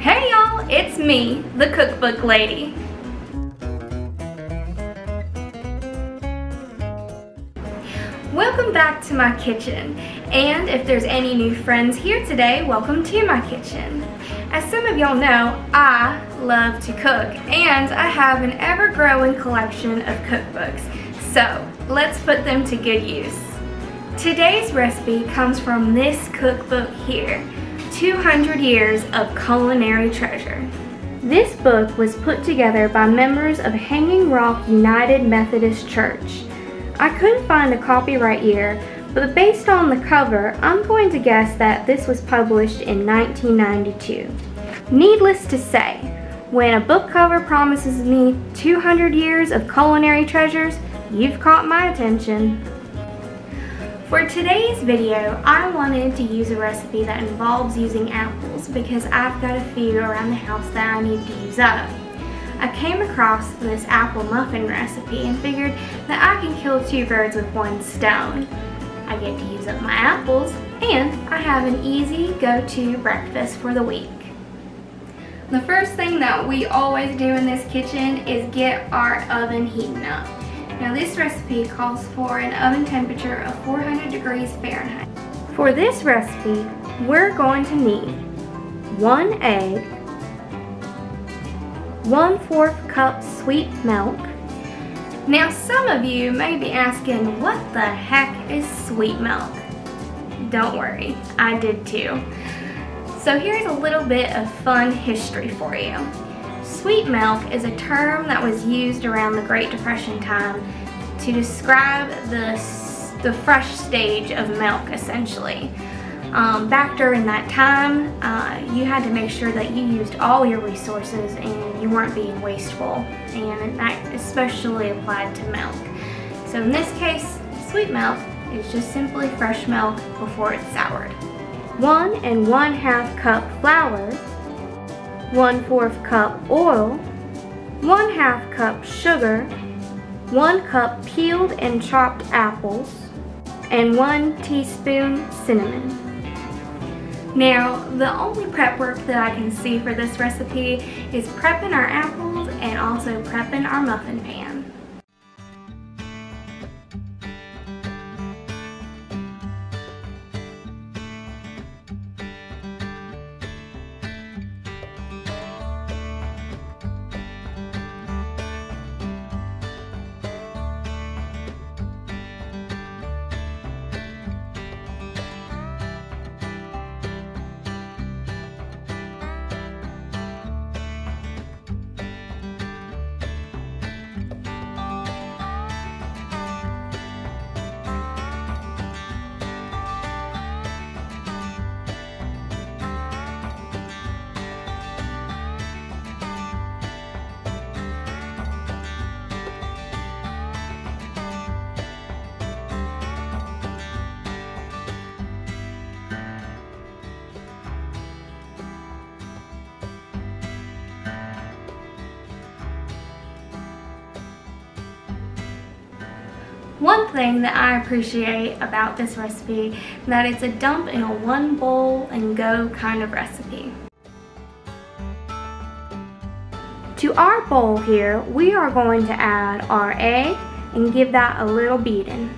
Hey y'all, it's me, the cookbook lady. Welcome back to my kitchen, and if there's any new friends here today, welcome to my kitchen. As some of y'all know, I love to cook, and I have an ever-growing collection of cookbooks, so let's put them to good use. Today's recipe comes from this cookbook here, 200 Years of Culinary Treasure. This book was put together by members of Hanging Rock United Methodist Church. I couldn't find a copyright year, but based on the cover, I'm going to guess that this was published in 1992. Needless to say, when a book cover promises me 200 years of culinary treasures, you've caught my attention. For today's video, I wanted to use a recipe that involves using apples because I've got a few around the house that I need to use up. I came across this apple muffin recipe and figured that I can kill two birds with one stone. I get to use up my apples, and I have an easy go-to breakfast for the week. The first thing that we always do in this kitchen is get our oven heating up. Now this recipe calls for an oven temperature of 400 degrees Fahrenheit. For this recipe, we're going to need 1 egg, 1/4 cup sweet milk. Now some of you may be asking, what the heck is sweet milk? Don't worry, I did too. So here's a little bit of fun history for you. Sweet milk is a term that was used around the Great Depression time to describe the fresh stage of milk, essentially. Back during that time, you had to make sure that you used all your resources and you weren't being wasteful, and that especially applied to milk. So in this case, sweet milk is just simply fresh milk before it's soured. 1 1/2 cup flour, 1/4 cup oil, 1/2 cup sugar, 1 cup peeled and chopped apples, and 1 teaspoon cinnamon. Now, the only prep work that I can see for this recipe is prepping our apples and also prepping our muffin pan. One thing that I appreciate about this recipe, that it's a dump in a one bowl and go kind of recipe. To our bowl here, we are going to add our egg and give that a little beating.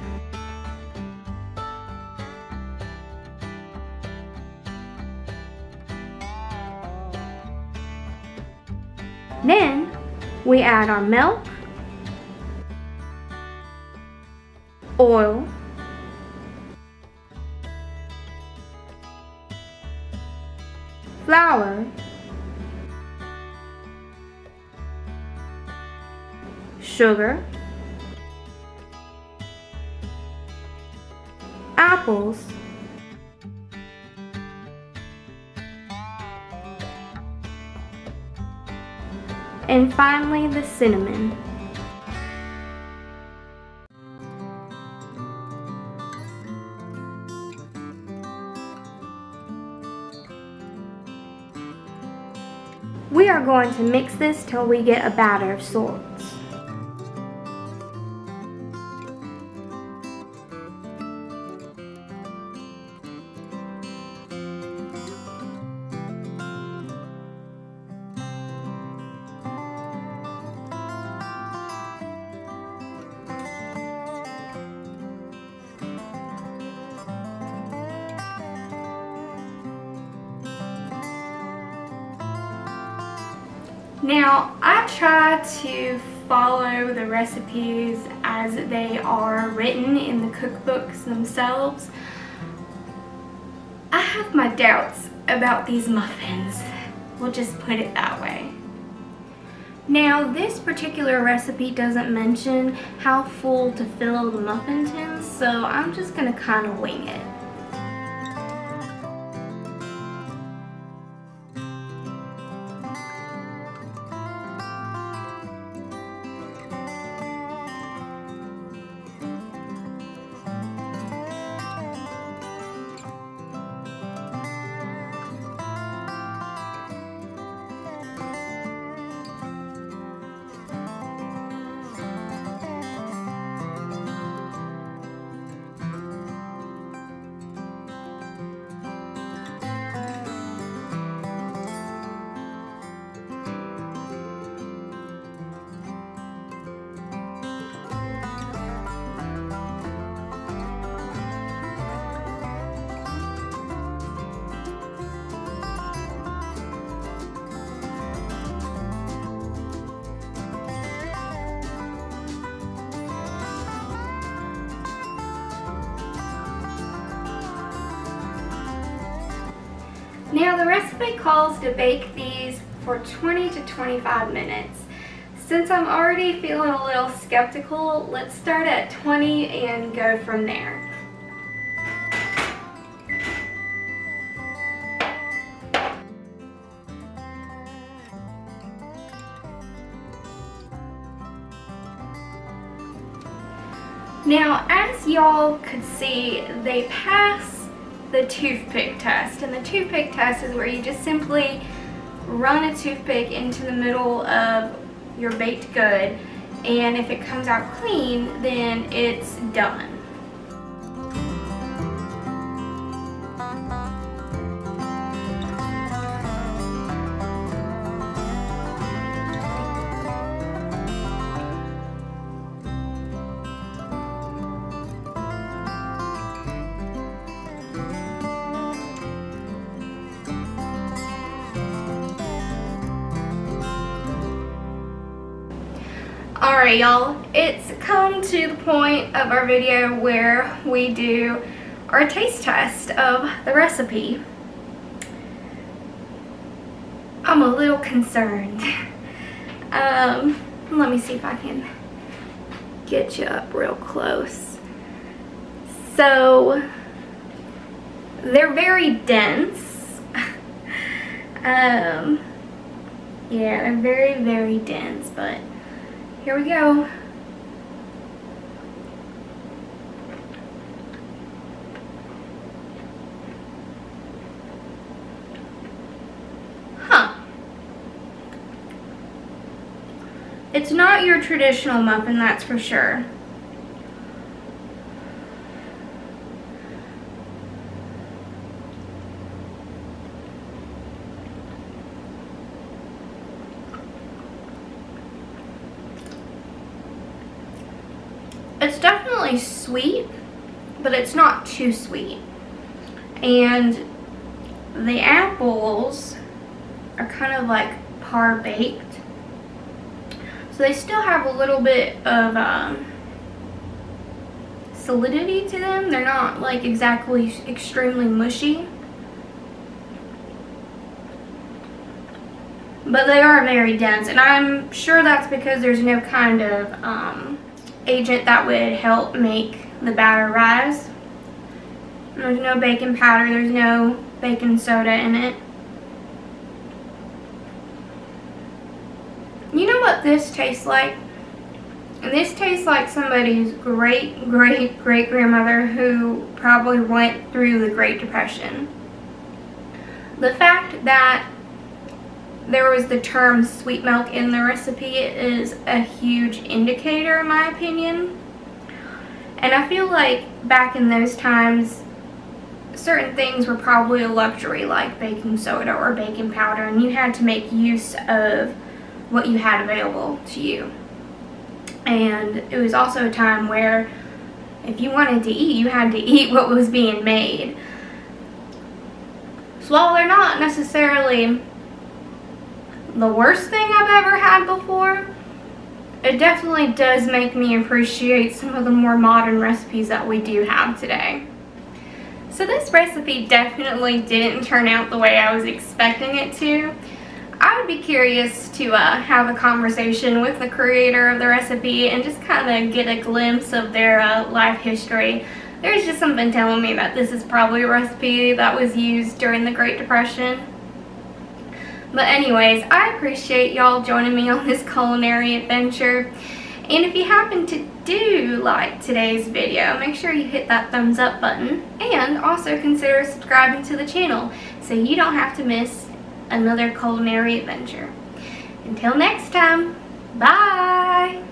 Then we add our milk, oil, flour, sugar, apples, and finally the cinnamon. We are going to mix this till we get a batter of sorts. Now, I try to follow the recipes as they are written in the cookbooks themselves. I have my doubts about these muffins. We'll just put it that way. Now, this particular recipe doesn't mention how full to fill the muffin tins, so I'm just gonna kind of wing it. Now, the recipe calls to bake these for 20 to 25 minutes. Since I'm already feeling a little skeptical, let's start at 20 and go from there. Now, as y'all could see, they pass the toothpick test, and the toothpick test is where you just simply run a toothpick into the middle of your baked good, and if it comes out clean, then it's done. Alright y'all, it's come to the point of our video where we do our taste test of the recipe. I'm a little concerned. Let me see if I can get you up real close. So, they're very dense. Yeah, they're very, very dense, but here we go. Huh. It's not your traditional muffin, that's for sure. It's definitely sweet, but it's not too sweet. And the apples are kind of like par baked. So they still have a little bit of solidity to them. They're not like exactly extremely mushy. But they are very dense, and I'm sure that's because there's no kind of agent that would help make the batter rise. There's no baking powder, there's no baking soda in it. You know what this tastes like? And this tastes like somebody's great-great-great-grandmother who probably went through the Great Depression. The fact that there was the term sweet milk in the recipe is a huge indicator, in my opinion. And I feel like back in those times, certain things were probably a luxury, like baking soda or baking powder, and you had to make use of what you had available to you. And it was also a time where if you wanted to eat, you had to eat what was being made. So while they're not necessarily the worst thing I've ever had before, it definitely does make me appreciate some of the more modern recipes that we do have today. So this recipe definitely didn't turn out the way I was expecting it to. I would be curious to have a conversation with the creator of the recipe and just kind of get a glimpse of their life history. There's just something telling me that this is probably a recipe that was used during the Great Depression. But anyways, I appreciate y'all joining me on this culinary adventure. And if you happen to do like today's video, make sure you hit that thumbs up button and also consider subscribing to the channel so you don't have to miss another culinary adventure. Until next time, bye!